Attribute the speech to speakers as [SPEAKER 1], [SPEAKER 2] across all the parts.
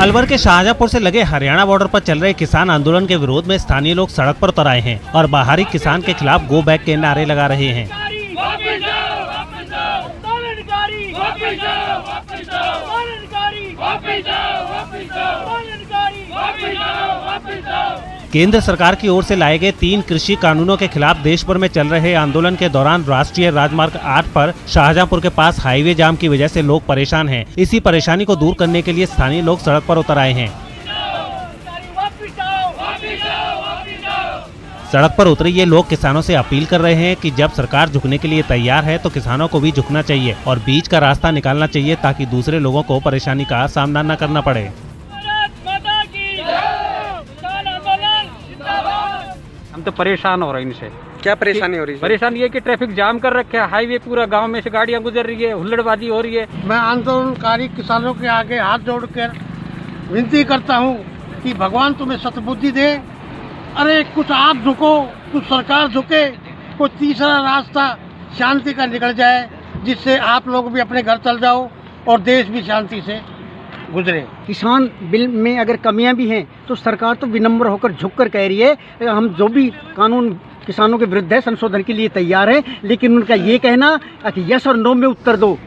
[SPEAKER 1] अलवर के शाहजहांपुर से लगे हरियाणा बॉर्डर पर चल रहे किसान आंदोलन के विरोध में स्थानीय लोग सड़क पर उतर आए हैं और बाहरी किसान के खिलाफ गो बैक के नारे लगा रहे हैं। केंद्र सरकार की ओर से लाए गए 3 कृषि कानूनों के खिलाफ देश भर में चल रहे आंदोलन के दौरान राष्ट्रीय राजमार्ग 8 पर शाहजहांपुर के पास हाईवे जाम की वजह से लोग परेशान हैं। इसी परेशानी को दूर करने के लिए स्थानीय लोग सड़क पर उतर आए हैं। सड़क पर उतरे ये लोग किसानों से अपील कर रहे हैं कि जब सरकार झुकने के लिए तैयार है तो किसानों को भी झुकना चाहिए और बीच का रास्ता निकालना चाहिए ताकि दूसरे लोगों को परेशानी का सामना न करना पड़े।
[SPEAKER 2] हम तो परेशान हो रहे हैं इनसे।
[SPEAKER 3] क्या परेशानी हो रही है?
[SPEAKER 2] परेशानी ये कि ट्रैफिक जाम कर रखे है, हाईवे पूरा गांव में से गाड़ियां गुजर रही है, हुल्लड़बाजी हो रही है।
[SPEAKER 4] मैं आंदोलनकारी किसानों के आगे हाथ जोड़कर विनती करता हूं कि भगवान तुम्हें सद्बुद्धि दे। अरे कुछ आप झुको, कुछ सरकार झुके, कोई तीसरा रास्ता शांति का निकल जाए जिससे आप लोग भी अपने घर चल जाओ और देश भी शांति से गुजरे।
[SPEAKER 5] किसान बिल में अगर कमियां भी हैं तो सरकार तो विनम्र होकर झुककर कह रही है हम जो भी कानून किसानों के विरुद्ध है संशोधन के लिए तैयार है, लेकिन उनका ये कहना कि यस और नो में उत्तर दो।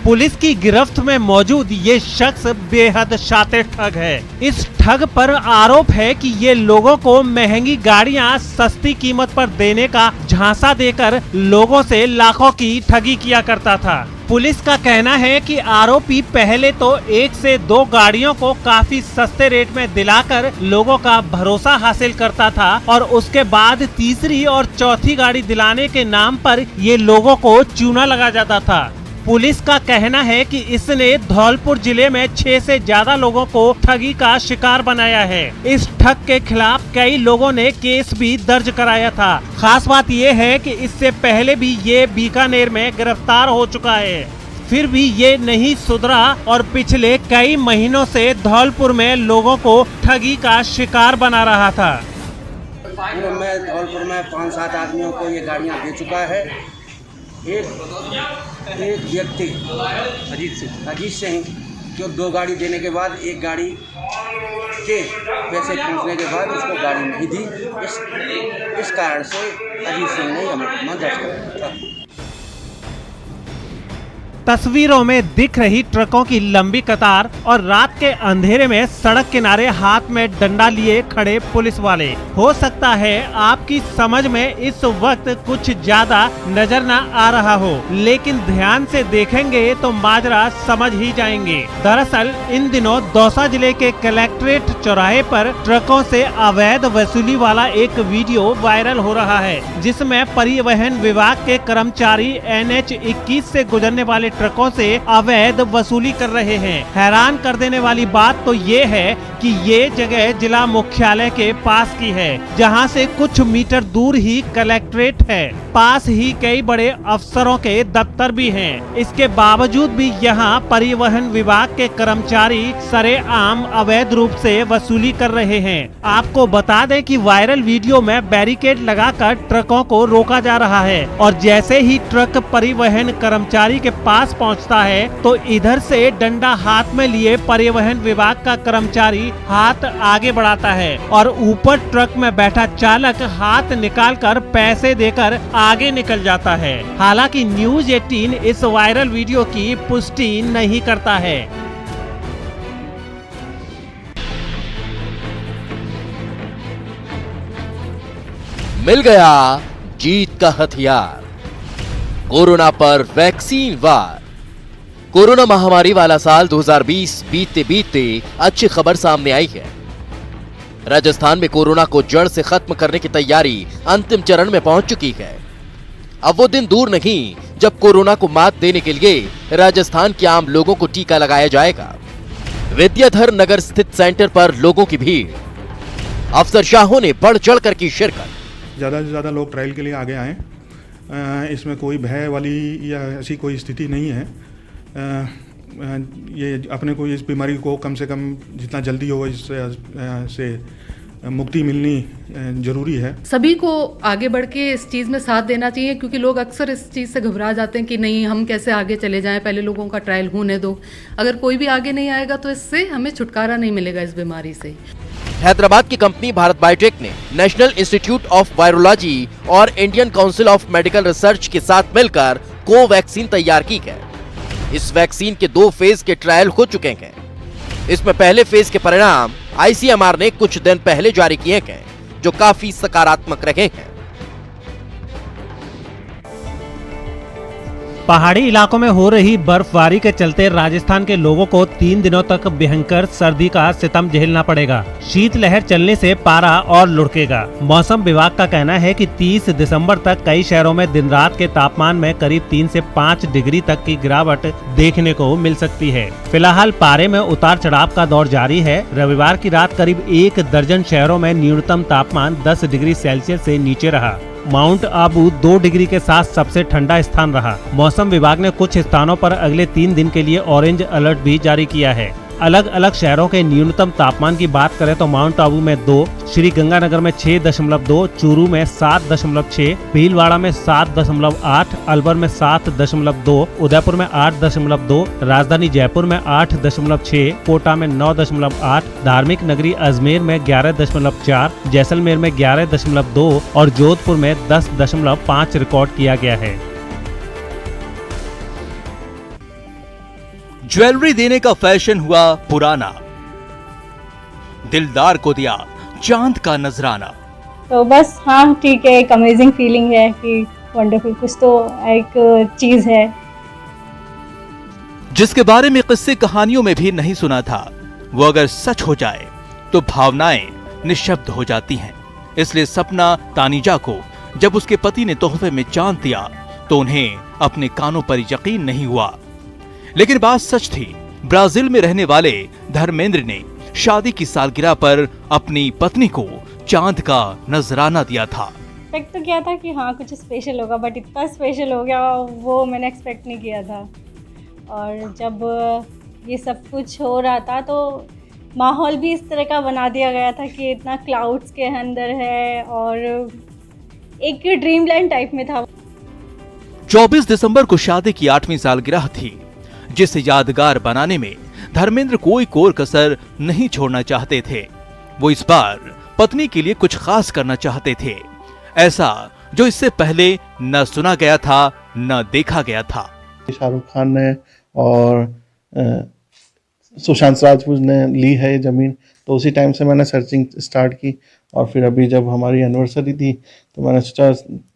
[SPEAKER 1] पुलिस की गिरफ्त में मौजूद ये शख्स बेहद शातिर ठग है। इस ठग पर आरोप है कि ये लोगों को महंगी गाड़ियां सस्ती कीमत पर देने का झांसा देकर लोगों से लाखों की ठगी किया करता था। पुलिस का कहना है कि आरोपी पहले तो 1 से 2 गाड़ियों को काफी सस्ते रेट में दिलाकर लोगों का भरोसा हासिल करता था और उसके बाद तीसरी और चौथी गाड़ी दिलाने के नाम पर ये लोगों को चूना लगा जाता था। पुलिस का कहना है कि इसने धौलपुर जिले में 6 से ज्यादा लोगों को ठगी का शिकार बनाया है। इस ठग के खिलाफ कई लोगों ने केस भी दर्ज कराया था। खास बात यह है कि इससे पहले भी ये बीकानेर में गिरफ्तार हो चुका है, फिर भी ये नहीं सुधरा और पिछले कई महीनों से धौलपुर में लोगों को ठगी का शिकार बना रहा था।
[SPEAKER 6] मैं धौलपुर में 5-7 आदमियों को ये गाड़ियाँ दे चुका है। एक व्यक्ति अजीत सिंह जो 2 गाड़ी देने के बाद 1 गाड़ी के पैसे पहुंचने के बाद उसको गाड़ी नहीं दी। इस कारण से अजीत सिंह ने यह मुकदमा दर्ज कराया था।
[SPEAKER 1] तस्वीरों में दिख रही ट्रकों की लंबी कतार और रात के अंधेरे में सड़क किनारे हाथ में डंडा लिए खड़े पुलिस वाले। हो सकता है आपकी समझ में इस वक्त कुछ ज्यादा नजर न आ रहा हो, लेकिन ध्यान से देखेंगे तो माजरा समझ ही जाएंगे। दरअसल इन दिनों दौसा जिले के कलेक्ट्रेट चौराहे पर ट्रकों से अवैध वसूली वाला एक वीडियो वायरल हो रहा है, जिसमें परिवहन विभाग के कर्मचारी NH 21 से गुजरने वाले ट्रकों से अवैध वसूली कर रहे हैं। हैरान कर देने वाली बात तो ये है कि ये जगह जिला मुख्यालय के पास की है, जहां से कुछ मीटर दूर ही कलेक्ट्रेट है। पास ही कई बड़े अफसरों के दफ्तर भी हैं। इसके बावजूद भी यहां परिवहन विभाग के कर्मचारी सरेआम अवैध रूप से वसूली कर रहे हैं। आपको बता दें कि वायरल वीडियो में बैरिकेड लगाकर ट्रकों को रोका जा रहा है और जैसे ही ट्रक परिवहन कर्मचारी के पास पहुंचता है तो इधर से डंडा हाथ में लिए परिवहन विभाग का कर्मचारी हाथ आगे बढ़ाता है और ऊपर ट्रक में बैठा चालक हाथ निकालकर पैसे देकर आगे निकल जाता है। हालांकि न्यूज़ 18 इस वायरल वीडियो की पुष्टि नहीं करता है।
[SPEAKER 7] मिल गया जीत का हथियार, कोरोना पर वैक्सीन वार। कोरोना महामारी वाला साल 2020 बीतते बीतते अच्छी खबर सामने आई है। राजस्थान में कोरोना को जड़ से खत्म करने की तैयारी अंतिम चरण में पहुंच चुकी है। अब वो दिन दूर नहीं जब कोरोना को मात देने के लिए राजस्थान के आम लोगों को टीका लगाया जाएगा। विद्याधर नगर स्थित सेंटर पर लोगों की भीड़, अफसरशाहों ने बढ़ चढ़कर की शिरकत।
[SPEAKER 8] ज़्यादा से ज़्यादा लोग ट्रायल के लिए आगे आए। इसमें कोई भय वाली या ऐसी कोई स्थिति नहीं है। ये अपने को इस बीमारी को कम से कम जितना जल्दी हो इससे मुक्ति मिलनी जरूरी है।
[SPEAKER 3] सभी को आगे बढ़ के इस चीज़ में साथ देना चाहिए, क्योंकि लोग अक्सर इस चीज़ से घबरा जाते हैं कि नहीं हम कैसे आगे चले जाएं, पहले लोगों का ट्रायल होने दो। अगर कोई भी आगे नहीं आएगा तो इससे हमें छुटकारा नहीं मिलेगा इस बीमारी से।
[SPEAKER 7] हैदराबाद की कंपनी भारत बायोटेक ने नेशनल इंस्टीट्यूट ऑफ वायरोलॉजी और Indian council of medical research के साथ मिलकर कोवैक्सीन तैयार की है। इस वैक्सीन के 2 फेज के ट्रायल हो चुके हैं। इसमें पहले फेज के परिणाम आईसीएमआर ने कुछ दिन पहले जारी किए हैं, जो काफी सकारात्मक रहे हैं।
[SPEAKER 1] पहाड़ी इलाकों में हो रही बर्फबारी के चलते राजस्थान के लोगों को 3 दिनों तक भयंकर सर्दी का सितम झेलना पड़ेगा। शीतलहर चलने से पारा और लुढ़केगा। मौसम विभाग का कहना है कि 30 दिसंबर तक कई शहरों में दिन रात के तापमान में करीब 3 से 5 डिग्री तक की गिरावट देखने को मिल सकती है। फिलहाल पारे में उतार चढ़ाव का दौर जारी है। रविवार की रात करीब 1 दर्जन शहरों में न्यूनतम तापमान 10 डिग्री सेल्सियस से नीचे रहा। माउंट आबू 2 डिग्री के साथ सबसे ठंडा स्थान रहा। मौसम विभाग ने कुछ स्थानों पर अगले 3 दिन के लिए ऑरेंज अलर्ट भी जारी किया है। अलग अलग शहरों के न्यूनतम तापमान की बात करें तो माउंट आबू में 2, श्री गंगानगर में 6.2, चूरू में 7.6, भीलवाड़ा में 7.8, अलवर में 7.2, उदयपुर में 8.2, राजधानी जयपुर में 8.6, कोटा में 9.8, धार्मिक नगरी अजमेर में 11.4, जैसलमेर में 11.2 और जोधपुर में 10.5 रिकॉर्ड किया गया है।
[SPEAKER 9] ज्वेलरी देने का फैशन हुआ पुराना, दिलदार को दिया चांद का नजराना।
[SPEAKER 10] तो बस हाँ ठीक है, एक अमेजिंग फीलिंग है कि वंडरफुल कुछ तो एक चीज है
[SPEAKER 9] जिसके बारे में किस्से कहानियों में भी नहीं सुना था, वो अगर सच हो जाए तो भावनाएं निशब्द हो जाती हैं। इसलिए सपना तानीजा को जब उसके पति ने तोहफे में चांद दिया तो उन्हें अपने कानों पर यकीन नहीं हुआ। लेकिन बात सच थी। ब्राजील में रहने वाले धर्मेंद्र ने शादी की सालगिरह पर अपनी पत्नी को चांद का नजराना दिया था।
[SPEAKER 10] एक्सपेक्ट तो किया था कि हाँ कुछ स्पेशल होगा, बट इतना स्पेशल हो गया वो मैंने एक्सपेक्ट नहीं किया था। और जब ये सब कुछ हो रहा था तो माहौल भी इस तरह का बना दिया गया था कि इतना क्लाउड्स के अंदर है और एक ड्रीमलैंड टाइप में था।
[SPEAKER 9] 24 दिसंबर को शादी की 8वीं सालगिरह थी, जिसे यादगार बनाने में धर्मेंद्र कोई कोर कसर नहीं छोड़ना चाहते थे। वो इस बार पत्नी के लिए कुछ खास करना चाहते थे, ऐसा जो इससे पहले न सुना गया था न देखा गया था।
[SPEAKER 11] शाहरुख खान ने और सुशांत राजपूत ने ली है ये ज़मीन, तो उसी टाइम से मैंने सर्चिंग स्टार्ट की। और फिर अभी जब हमारी एनिवर्सरी थी तो मैंने सोचा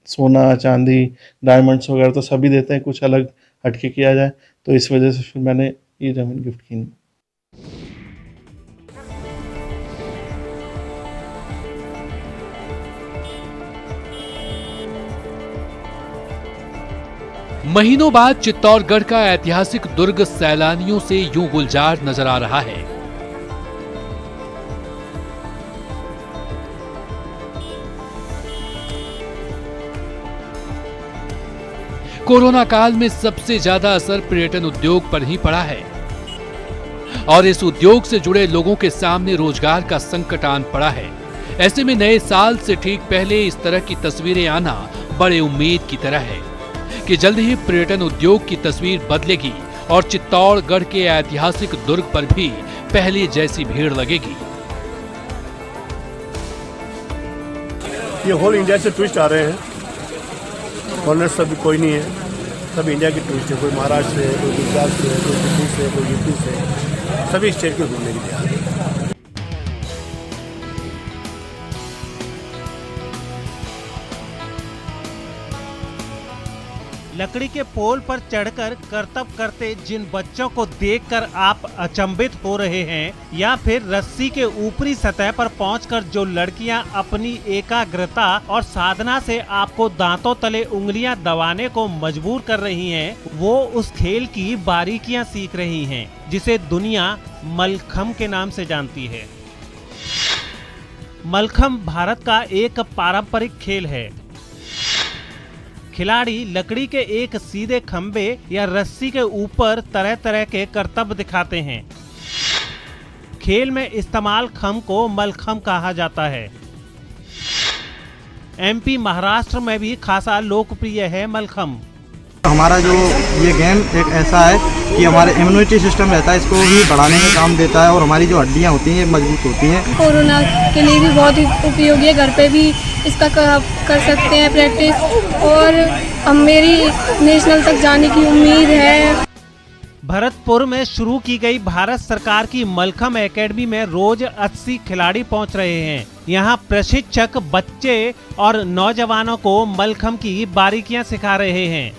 [SPEAKER 11] सोना चांदी डायमंड्स वगैरह तो सभी देते हैं, कुछ अलग हटके किया जाए, तो इस वजह से फिर मैंने ये ज़मीन गिफ्ट की।
[SPEAKER 12] महीनों बाद चित्तौड़गढ़ का ऐतिहासिक दुर्ग सैलानियों से यूं गुलजार नजर आ रहा है। कोरोना काल में सबसे ज्यादा असर पर्यटन उद्योग पर ही पड़ा है और इस उद्योग से जुड़े लोगों के सामने रोजगार का संकट आन पड़ा है। ऐसे में नए साल से ठीक पहले इस तरह की तस्वीरें आना बड़े उम्मीद की तरह है कि जल्द ही पर्यटन उद्योग की तस्वीर बदलेगी और चित्तौड़गढ़ के ऐतिहासिक दुर्ग पर भी पहले जैसी भीड़ लगेगी।
[SPEAKER 13] ये होल इंडिया से टूरिस्ट आ रहे हैं, फॉरेनर्स सभी कोई नहीं है, सब इंडिया के टूरिस्ट है। कोई महाराष्ट्र से, कोई गुजरात से, कोई दिल्ली से, कोई यूपी से, सभी स्टेट के घूमने के लिए आ रहे हैं।
[SPEAKER 1] लकड़ी के पोल पर चढ़कर करतब करते जिन बच्चों को देखकर आप अचंभित हो रहे हैं, या फिर रस्सी के ऊपरी सतह पर पहुंचकर जो लड़कियां अपनी एकाग्रता और साधना से आपको दांतों तले उंगलियां दबाने को मजबूर कर रही हैं, वो उस खेल की बारीकियां सीख रही हैं, जिसे दुनिया मलखम के नाम से जानती है। मलखम भारत का एक पारंपरिक खेल है। खिलाड़ी लकड़ी के एक सीधे खंबे या रस्सी के ऊपर तरह तरह के करतब दिखाते हैं। खेल में इस्तेमाल खम को मलखम कहा जाता है। एमपी महाराष्ट्र में भी खासा लोकप्रिय है मलखम।
[SPEAKER 14] हमारा जो ये गेम एक ऐसा है कि हमारे इम्यूनिटी सिस्टम रहता है, इसको भी बढ़ाने का काम देता है और हमारी जो हड्डियां होती हैं मजबूत होती हैं।
[SPEAKER 10] कोरोना के लिए भी बहुत ही उपयोगी है, घर पे भी इसका कर सकते हैं प्रैक्टिस और मेरी नेशनल तक जाने की उम्मीद है।
[SPEAKER 1] भरतपुर में शुरू की गई भारत सरकार की मलखम एकेडमी में रोज 80 खिलाड़ी पहुंच रहे हैं। यहां प्रशिक्षक बच्चे और नौजवानों को मलखम की बारीकियां सिखा रहे हैं।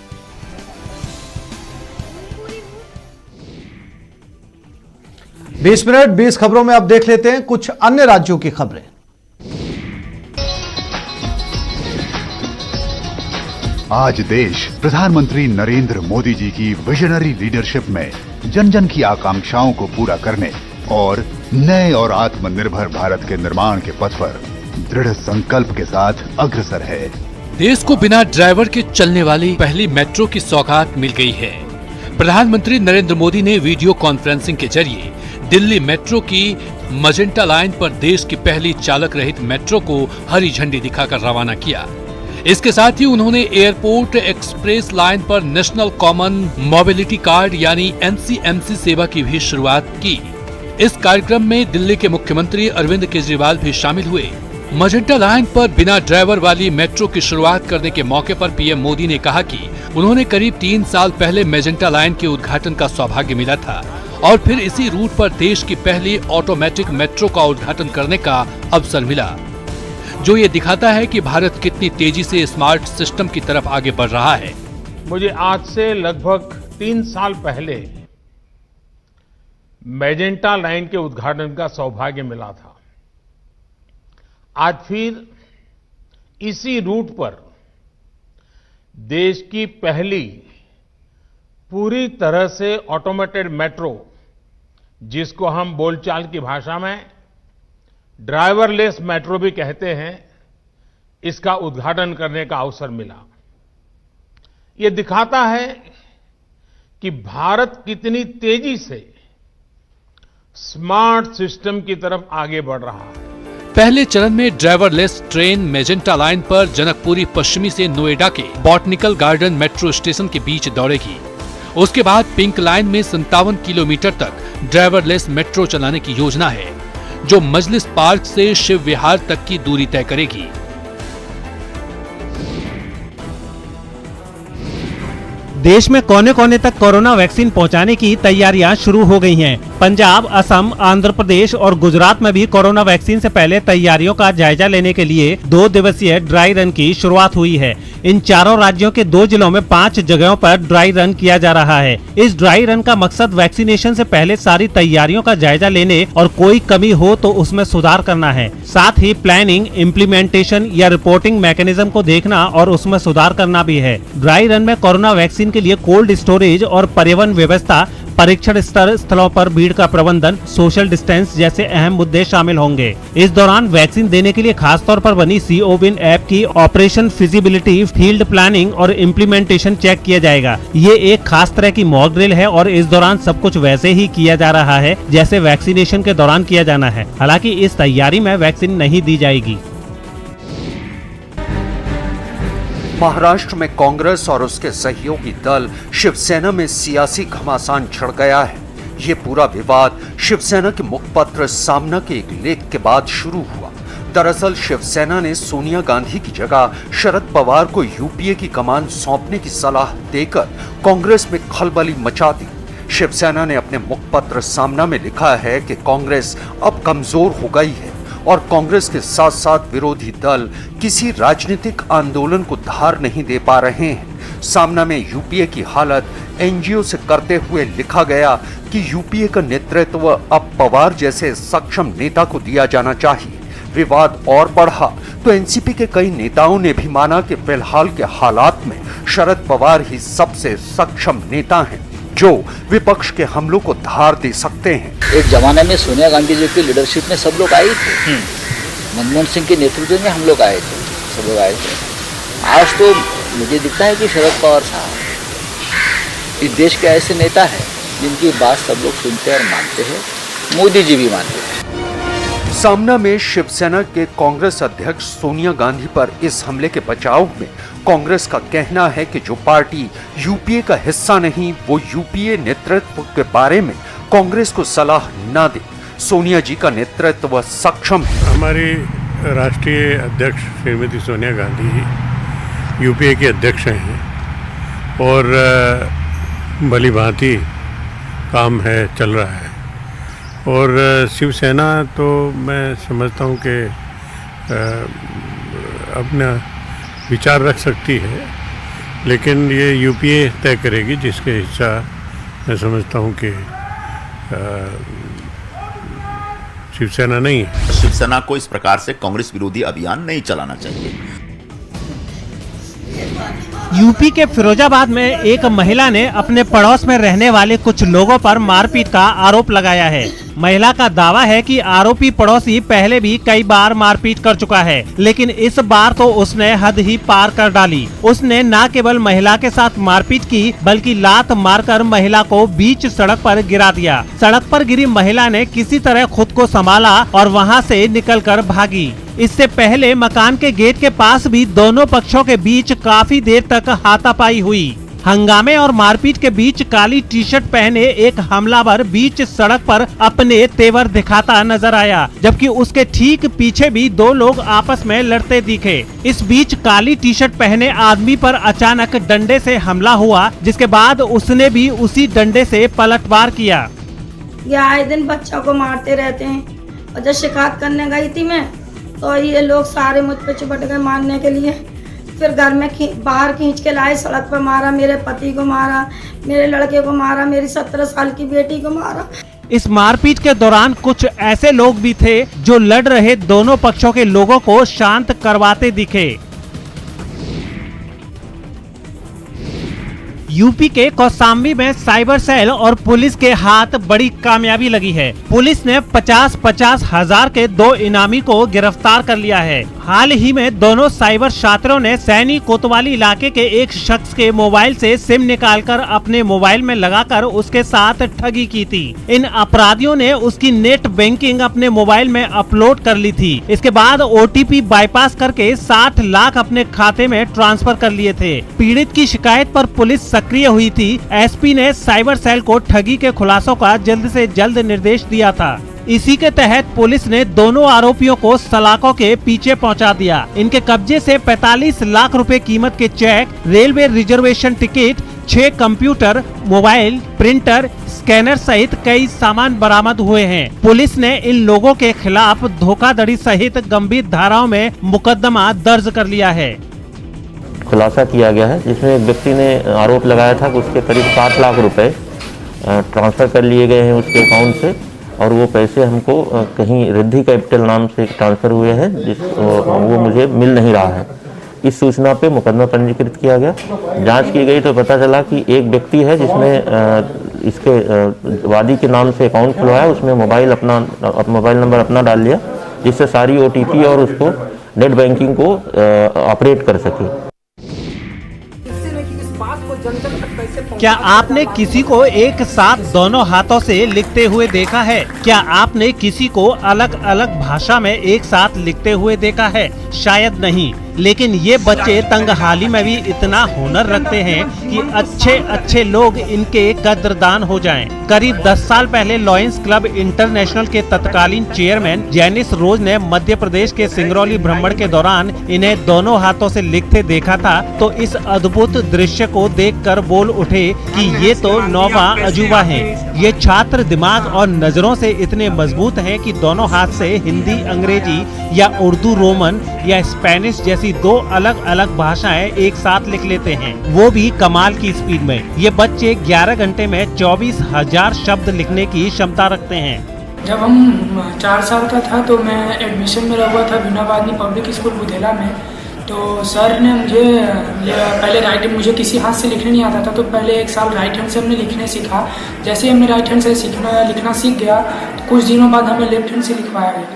[SPEAKER 15] 20 मिनट 20 खबरों में अब देख लेते हैं कुछ अन्य राज्यों की खबरें।
[SPEAKER 16] आज देश प्रधानमंत्री नरेंद्र मोदी जी की विजनरी लीडरशिप में जन जन की आकांक्षाओं को पूरा करने और नए और आत्मनिर्भर भारत के निर्माण के पथ पर दृढ़ संकल्प के साथ अग्रसर है।
[SPEAKER 12] देश को बिना ड्राइवर के चलने वाली पहली मेट्रो की सौगात मिल गई है। प्रधानमंत्री नरेंद्र मोदी ने वीडियो कॉन्फ्रेंसिंग के जरिए दिल्ली मेट्रो की मजेंटा लाइन पर देश की पहली चालक रहित मेट्रो को हरी झंडी दिखाकर रवाना किया। इसके साथ ही उन्होंने एयरपोर्ट एक्सप्रेस लाइन पर नेशनल कॉमन मोबिलिटी कार्ड यानी NCMC सेवा की भी शुरुआत की। इस कार्यक्रम में दिल्ली के मुख्यमंत्री अरविंद केजरीवाल भी शामिल हुए। मजेंटा लाइन पर बिना ड्राइवर वाली मेट्रो की शुरुआत करने के मौके पर पीएम मोदी ने कहा कि उन्होंने करीब 3 साल पहले मजेंटा लाइन के उद्घाटन का सौभाग्य मिला था और फिर इसी रूट पर देश की पहली ऑटोमेटिक मेट्रो का उद्घाटन करने का अवसर मिला, जो ये दिखाता है कि भारत कितनी तेजी से स्मार्ट सिस्टम की तरफ आगे बढ़ रहा है।
[SPEAKER 17] मुझे आज से लगभग 3 साल पहले मैजेंटा लाइन के उद्घाटन का सौभाग्य मिला था। आज फिर इसी रूट पर देश की पहली पूरी तरह से ऑटोमेटेड मेट्रो, जिसको हम बोलचाल की भाषा में ड्राइवरलेस मेट्रो भी कहते हैं, इसका उद्घाटन करने का अवसर मिला। ये दिखाता है कि भारत कितनी तेजी से स्मार्ट सिस्टम की तरफ आगे बढ़ रहा है।
[SPEAKER 12] पहले चरण में ड्राइवरलेस ट्रेन मेजेंटा लाइन पर जनकपुरी पश्चिमी से नोएडा के बॉटनिकल गार्डन मेट्रो स्टेशन के बीच दौड़ेगी। उसके बाद पिंक लाइन में 57 किलोमीटर तक ड्राइवरलेस मेट्रो चलाने की योजना है, जो मजलिस पार्क से शिव विहार तक की दूरी तय करेगी।
[SPEAKER 1] देश में कोने कोने तक कोरोना वैक्सीन पहुंचाने की तैयारियां शुरू हो गई हैं। पंजाब, असम, आंध्र प्रदेश और गुजरात में भी कोरोना वैक्सीन से पहले तैयारियों का जायजा लेने के लिए 2 दिवसीय ड्राई रन की शुरुआत हुई है। इन चारों राज्यों के 2 जिलों में 5 जगहों पर ड्राई रन किया जा रहा है। इस ड्राई रन का मकसद वैक्सीनेशन से पहले सारी तैयारियों का जायजा लेने और कोई कमी हो तो उसमें सुधार करना है। साथ ही प्लानिंग, इम्प्लीमेंटेशन या रिपोर्टिंग मैकेनिज्म को देखना और उसमें सुधार करना भी है। ड्राई रन में कोरोना वैक्सीन के लिए कोल्ड स्टोरेज और परिवहन व्यवस्था, परीक्षण स्थलों पर भीड़ का प्रबंधन, सोशल डिस्टेंस जैसे अहम मुद्दे शामिल होंगे। इस दौरान वैक्सीन देने के लिए खासतौर पर बनी COWIN ऐप की ऑपरेशन फिजिबिलिटी, फील्ड प्लानिंग और इम्प्लीमेंटेशन चेक किया जाएगा। ये एक खास तरह की मॉक ड्रिल है और इस दौरान सब कुछ वैसे ही किया जा रहा है जैसे वैक्सीनेशन के दौरान किया जाना है। हालांकि इस तैयारी में वैक्सीन नहीं दी जाएगी।
[SPEAKER 18] महाराष्ट्र में कांग्रेस और उसके सहयोगी दल शिवसेना में सियासी घमासान छिड़ गया है। ये पूरा विवाद शिवसेना के मुखपत्र सामना के एक लेख के बाद शुरू हुआ। दरअसल शिवसेना ने सोनिया गांधी की जगह शरद पवार को यूपीए की कमान सौंपने की सलाह देकर कांग्रेस में खलबली मचा दी। शिवसेना ने अपने मुखपत्र सामना में लिखा है कि कांग्रेस अब कमजोर हो गई है और कांग्रेस के साथ साथ विरोधी दल किसी राजनीतिक आंदोलन को धार नहीं दे पा रहे हैं। सामना में यूपीए की हालत एनजीओ से करते हुए लिखा गया कि यूपीए का नेतृत्व अब पवार जैसे सक्षम नेता को दिया जाना चाहिए। विवाद और बढ़ा तो एनसीपी के कई नेताओं ने भी माना कि फिलहाल के हालात में शरद पवार ही सबसे सक्षम नेता हैं जो विपक्ष के हमलों को धार दे सकते हैं।
[SPEAKER 19] एक जमाने में सोनिया गांधी जी की लीडरशिप में सब लोग आए थे, मनमोहन सिंह के नेतृत्व में हम लोग आए थे, सब लोग आए थे। आज तो मुझे दिखता है कि शरद पवार साहब इस देश के ऐसे नेता हैं जिनकी बात सब लोग सुनते और मानते हैं मोदी जी भी मानते हैं।
[SPEAKER 18] सामना में शिवसेना के कांग्रेस अध्यक्ष सोनिया गांधी पर इस हमले के बचाव में कांग्रेस का कहना है कि जो पार्टी यूपीए का हिस्सा नहीं, वो यूपीए नेतृत्व के बारे में कांग्रेस को सलाह ना दे। सोनिया जी का नेतृत्व सक्षम है।
[SPEAKER 13] हमारी राष्ट्रीय अध्यक्ष श्रीमती सोनिया गांधी यूपीए के अध्यक्ष हैं और भली भांति काम है, चल रहा है। और शिवसेना तो मैं समझता हूँ कि अपना विचार रख सकती है, लेकिन ये यूपीए तय करेगी, जिसके हिस्सा मैं समझता हूँ कि शिवसेना नहीं है।
[SPEAKER 20] शिवसेना को इस प्रकार से कांग्रेस विरोधी अभियान नहीं चलाना चाहिए।
[SPEAKER 1] यूपी के फिरोजाबाद में एक महिला ने अपने पड़ोस में रहने वाले कुछ लोगों पर मारपीट का आरोप लगाया है। महिला का दावा है कि आरोपी पड़ोसी पहले भी कई बार मारपीट कर चुका है, लेकिन इस बार तो उसने हद ही पार कर डाली। उसने न केवल महिला के साथ मारपीट की, बल्कि लात मारकर महिला को बीच सड़क पर गिरा दिया। सड़क पर गिरी महिला ने किसी तरह खुद को संभाला और वहां से निकलकर भागी। इससे पहले मकान के गेट के पास भी दोनों पक्षों के बीच काफी देर तक हाथापाई हुई। हंगामे और मारपीट के बीच काली टी शर्ट पहने एक हमलावर बीच सड़क पर अपने तेवर दिखाता नजर आया, जबकि उसके ठीक पीछे भी दो लोग आपस में लड़ते दिखे। इस बीच काली टी शर्ट पहने आदमी पर अचानक डंडे से हमला हुआ, जिसके बाद उसने भी उसी डंडे से पलटवार किया।
[SPEAKER 21] ये आए दिन बच्चों को मारते रहते हैं और जब शिकायत करने गई थी मैं, तो ये लोग सारे मुझ पे चिपट गए मारने के लिए। फिर घर में बाहर खींच के लाए, सड़क पर मारा, मेरे पति को मारा, मेरे लड़के को मारा, मेरी 17 साल की बेटी को मारा।
[SPEAKER 1] इस मारपीट के दौरान कुछ ऐसे लोग भी थे जो लड़ रहे दोनों पक्षों के लोगों को शांत करवाते दिखे। यूपी के कौशाम्बी में साइबर सेल और पुलिस के हाथ बड़ी कामयाबी लगी है। पुलिस ने 50-50 हजार के 2 इनामी को गिरफ्तार कर लिया है। हाल ही में दोनों साइबर छात्रों ने सैनी कोतवाली इलाके के एक शख्स के मोबाइल से सिम निकालकर अपने मोबाइल में लगाकर उसके साथ ठगी की थी। इन अपराधियों ने उसकी नेट बैंकिंग अपने मोबाइल में अपलोड कर ली थी। इसके बाद OTP बाईपास करके 60 लाख अपने खाते में ट्रांसफर कर लिए थे। पीड़ित की शिकायत पर पुलिस सक्रिय हुई थी। SP ने साइबर सेल को ठगी के खुलासों का जल्द से जल्द निर्देश दिया था। इसी के तहत पुलिस ने दोनों आरोपियों को सलाखों के पीछे पहुंचा दिया। इनके कब्जे से 45 लाख रुपए कीमत के cheque, railway reservation ticket, 6 computer, mobile, printer, scanner सहित कई सामान बरामद हुए हैं। पुलिस ने इन लोगों के खिलाफ धोखाधड़ी सहित गंभीर धाराओं में मुकदमा दर्ज कर लिया है।
[SPEAKER 22] खुलासा किया गया है, जिसमें एक व्यक्ति ने आरोप लगाया था कि उसके करीब 7 लाख रुपए ट्रांसफर कर लिए गए हैं उसके अकाउंट से, और वो पैसे हमको कहीं रिद्धि कैपिटल नाम से ट्रांसफर हुए हैं, वो मुझे मिल नहीं रहा है। इस सूचना पे मुकदमा पंजीकृत किया गया। जांच की गई तो पता चला कि एक व्यक्ति है जिसने इसके वादी के नाम से अकाउंट खुलवाया, उसमें मोबाइल नंबर अपना डाल लिया, जिससे सारी OTP और उसको नेट बैंकिंग को ऑपरेट कर सके।
[SPEAKER 1] क्या आपने किसी को एक साथ दोनों हाथों से लिखते हुए देखा है? क्या आपने किसी को अलग अलग भाषा में एक साथ लिखते हुए देखा है? शायद नहीं, लेकिन ये बच्चे तंगहाली में भी इतना हुनर रखते हैं कि अच्छे अच्छे लोग इनके कद्रदान हो जाएं। करीब 10 साल पहले लॉयंस क्लब इंटरनेशनल के तत्कालीन चेयरमैन जैनिस रोज ने मध्य प्रदेश के सिंगरौली भ्रमण के दौरान इन्हें दोनों हाथों से लिखते देखा था, तो इस अद्भुत दृश्य को देखकर बोल उठे कि ये तो नौवा अजूबा है। ये छात्र दिमाग और नजरों से इतने मजबूत हैं कि दोनों हाथ से हिंदी, अंग्रेजी या उर्दू, रोमन या स्पेनिश जैसी 2 अलग अलग भाषाएं एक साथ लिख लेते हैं, वो भी कमाल की स्पीड में। ये बच्चे 11 घंटे में 24,000 शब्द लिखने की क्षमता रखते हैं।
[SPEAKER 23] जब हम 4 साल का था तो मैं एडमिशन में हुआ था बिनाबादनी पब्लिक स्कूल बुधेला में। तो सर ने मुझे पहले राइट मुझे किसी हाथ से लिखने नहीं आता था, तो पहले 1 साल राइट हैंड से हमने लिखने सीखा। जैसे ही हमने राइट हैंड से लिखना सीख गया, तो कुछ दिनों बाद हमें लेफ्ट हैंड से लिखवाया गया,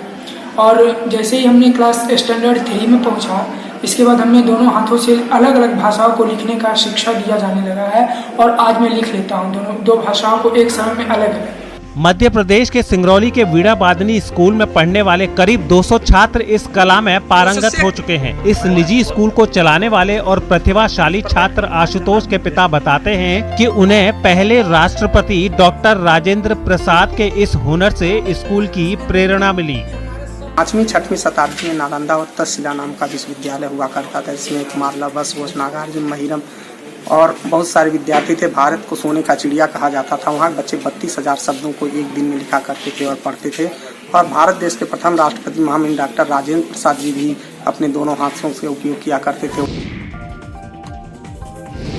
[SPEAKER 23] और जैसे ही हमने क्लास स्टैंडर्ड 3 में पहुंचा, इसके बाद हमें दोनों हाथों से अलग अलग भाषाओं को लिखने का शिक्षा दिया जाने लगा है, और आज मैं लिख लेता हूँ दोनों 2 भाषाओं को एक समय में अलग अलग।
[SPEAKER 1] मध्य प्रदेश के सिंगरौली के वीणा वादनी स्कूल में पढ़ने वाले करीब 200 छात्र इस कला में पारंगत हो चुके हैं। इस निजी स्कूल को चलाने वाले और प्रतिभाशाली छात्र आशुतोष के पिता बताते हैं कि उन्हें पहले राष्ट्रपति डॉक्टर राजेंद्र प्रसाद के इस हुनर से स्कूल की प्रेरणा मिली।
[SPEAKER 2] 5वीं 6वीं शताब्दी में नालंदा और तक्षशिला नाम का विश्वविद्यालय हुआ करता था। इसमें कुमारला, बस, घोष, नागार्जुन, महिरम और बहुत सारे विद्यार्थी थे। भारत को सोने का चिड़िया कहा जाता था। वहाँ बच्चे 32,000 शब्दों को एक दिन में लिखा करते थे और पढ़ते थे। और भारत देश के प्रथम राष्ट्रपति महामहिम डॉक्टर राजेंद्र प्रसाद जी भी अपने दोनों हाथों से उपयोग किया करते थे।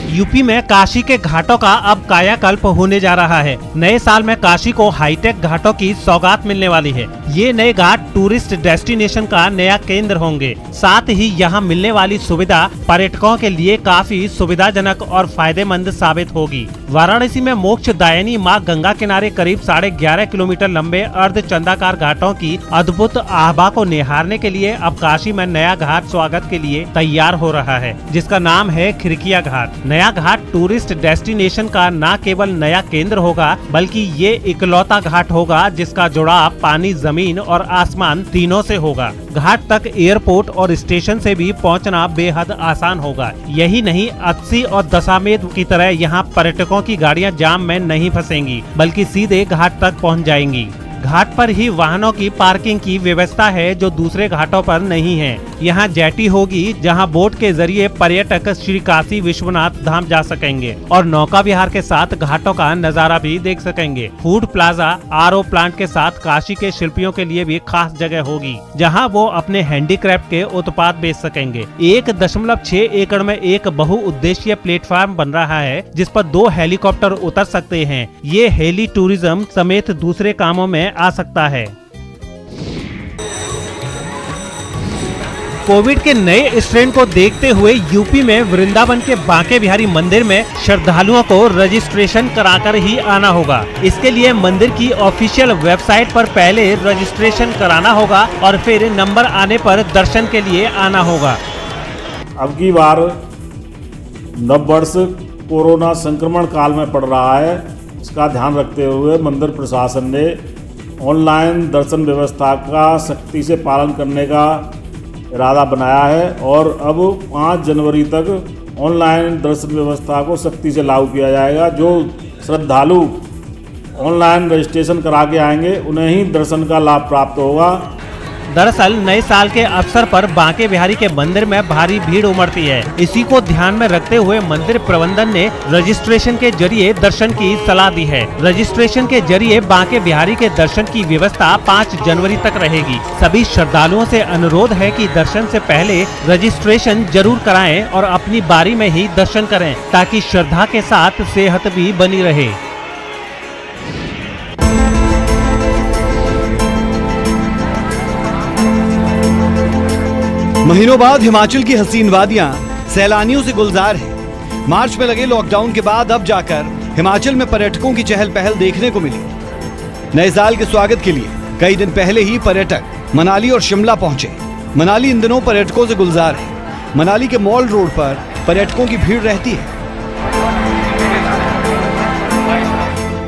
[SPEAKER 1] यूपी में काशी के घाटों का अब कायाकल्प होने जा रहा है। नए साल में काशी को हाईटेक घाटों की सौगात मिलने वाली है। ये नए घाट टूरिस्ट डेस्टिनेशन का नया केंद्र होंगे। साथ ही यहाँ मिलने वाली सुविधा पर्यटकों के लिए काफी सुविधाजनक और फायदेमंद साबित होगी। वाराणसी में मोक्षदायिनी मां गंगा किनारे करीब 11.5 किलोमीटर लंबे अर्धचंदाकार घाटों की अद्भुत आभा को निहारने के लिए अब काशी में नया घाट स्वागत के लिए तैयार हो रहा है, जिसका नाम है खिड़किया घाट। नया घाट टूरिस्ट डेस्टिनेशन का न केवल नया केंद्र होगा, बल्कि ये इकलौता घाट होगा जिसका जुड़ाव पानी, जमीन और आसमान तीनों से होगा। घाट तक एयरपोर्ट और स्टेशन से भी पहुंचना बेहद आसान होगा। यही नहीं, अस्सी और दशामेध की तरह यहाँ पर्यटकों की गाड़ियां जाम में नहीं फंसेंगी, बल्कि सीधे घाट तक पहुँच जाएंगी। घाट पर ही वाहनों की पार्किंग की व्यवस्था है, जो दूसरे घाटों पर नहीं है। यहाँ जेटी होगी, जहाँ बोट के जरिए पर्यटक श्री काशी विश्वनाथ धाम जा सकेंगे और नौका विहार के साथ घाटों का नजारा भी देख सकेंगे। फूड प्लाजा, आरओ प्लांट के साथ काशी के शिल्पियों के लिए भी खास जगह होगी, जहाँ वो अपने हैंडीक्राफ्ट के उत्पाद बेच सकेंगे। 1.6 एकड़ में एक बहुउद्देशीय प्लेटफॉर्म बन रहा है, जिस पर 2 हेलीकॉप्टर उतर सकते हैं। ये हेली टूरिज्म समेत दूसरे कामों में आ सकता है। कोविड के नए स्ट्रेन को देखते हुए यूपी में वृंदावन के बांके बिहारी मंदिर में श्रद्धालुओं को रजिस्ट्रेशन कराकर ही आना होगा। इसके लिए मंदिर की ऑफिशियल वेबसाइट पर पहले रजिस्ट्रेशन कराना होगा और फिर नंबर आने पर दर्शन के लिए आना होगा।
[SPEAKER 4] अब की बार नववर्ष कोरोना संक्रमण काल में पड़ रहा है। इसका ध्यान रखते हुए मंदिर प्रशासन ने ऑनलाइन दर्शन व्यवस्था का सख्ती से पालन करने का इरादा बनाया है और अब 5 जनवरी तक ऑनलाइन दर्शन व्यवस्था को सख्ती से लागू किया जाएगा। जो श्रद्धालु ऑनलाइन रजिस्ट्रेशन करा के आएंगे उन्हें ही दर्शन का लाभ प्राप्त होगा।
[SPEAKER 1] दरअसल नए साल के अवसर पर बांके बिहारी के मंदिर में भारी भीड़ उमड़ती है। इसी को ध्यान में रखते हुए मंदिर प्रबंधन ने रजिस्ट्रेशन के जरिए दर्शन की सलाह दी है। रजिस्ट्रेशन के जरिए बांके बिहारी के दर्शन की व्यवस्था 5 जनवरी तक रहेगी। सभी श्रद्धालुओं से अनुरोध है कि दर्शन से पहले रजिस्ट्रेशन जरूर कराएं और अपनी बारी में ही दर्शन करें, ताकि श्रद्धा के साथ सेहत भी बनी रहे।
[SPEAKER 5] महीनों बाद हिमाचल की हसीन वादियां सैलानियों से गुलजार हैं। मार्च में लगे लॉकडाउन के बाद अब जाकर हिमाचल में पर्यटकों की चहल पहल देखने को मिली। नए साल के स्वागत के लिए कई दिन पहले ही पर्यटक मनाली और शिमला पहुंचे। मनाली इन दिनों पर्यटकों से गुलजार है। मनाली के मॉल रोड पर पर्यटकों की भीड़ रहती है।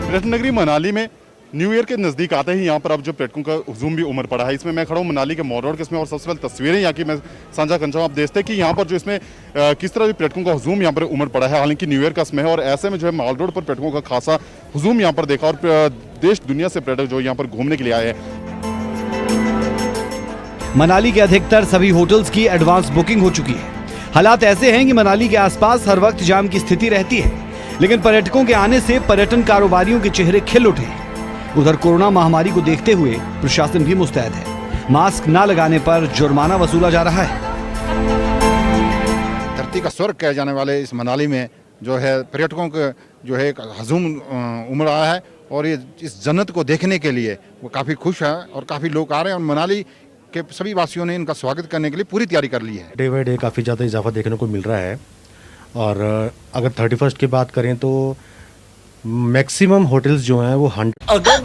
[SPEAKER 24] पर्यटन नगरी मनाली में न्यू ईयर के नज़दीक आते ही यहाँ पर अब जो पर्यटकों का हुजूम भी उमड़ पड़ा है। इसमें मैं खड़ा हूँ मनाली के मॉल रोड के इसमें और सबसे पहले तस्वीरें यहाँ की मैं साझा करना चाहूँ। आप देखते हैं कि यहाँ पर जो इसमें किस तरह पर्यटकों का हुजूम यहाँ पर उमड़ पड़ा है। हालांकि न्यू ईयर का समय है और ऐसे में जो है मॉल रोड पर पर्यटकों का खासा हुजूम यहाँ पर देखा और देश दुनिया से पर्यटक जो यहाँ पर घूमने के लिए आए हैं।
[SPEAKER 5] मनाली के अधिकतर सभी होटल्स की एडवांस बुकिंग हो चुकी है। हालात ऐसे हैं कि मनाली के आसपास हर वक्त जाम की स्थिति रहती है, लेकिन पर्यटकों के आने से पर्यटन कारोबारियों के चेहरे खिल उठे। उधर कोरोना महामारी को देखते हुए प्रशासन भी मुस्तैद है। मास्क न लगाने पर जुर्माना वसूला जा रहा है।
[SPEAKER 25] धरती का स्वर्ग कहे जाने वाले इस मनाली में जो है पर्यटकों का जो है हजूम उमड़ रहा है और ये इस जन्नत को देखने के लिए वो काफ़ी खुश है और काफ़ी लोग आ रहे हैं और मनाली के सभी वासियों ने इनका स्वागत करने के लिए पूरी तैयारी कर ली है।
[SPEAKER 26] डे बाई डे काफ़ी ज़्यादा इजाफा देखने को मिल रहा है और अगर 31 की बात करें तो मैक्सिमम होटल्स जो हैं वो 100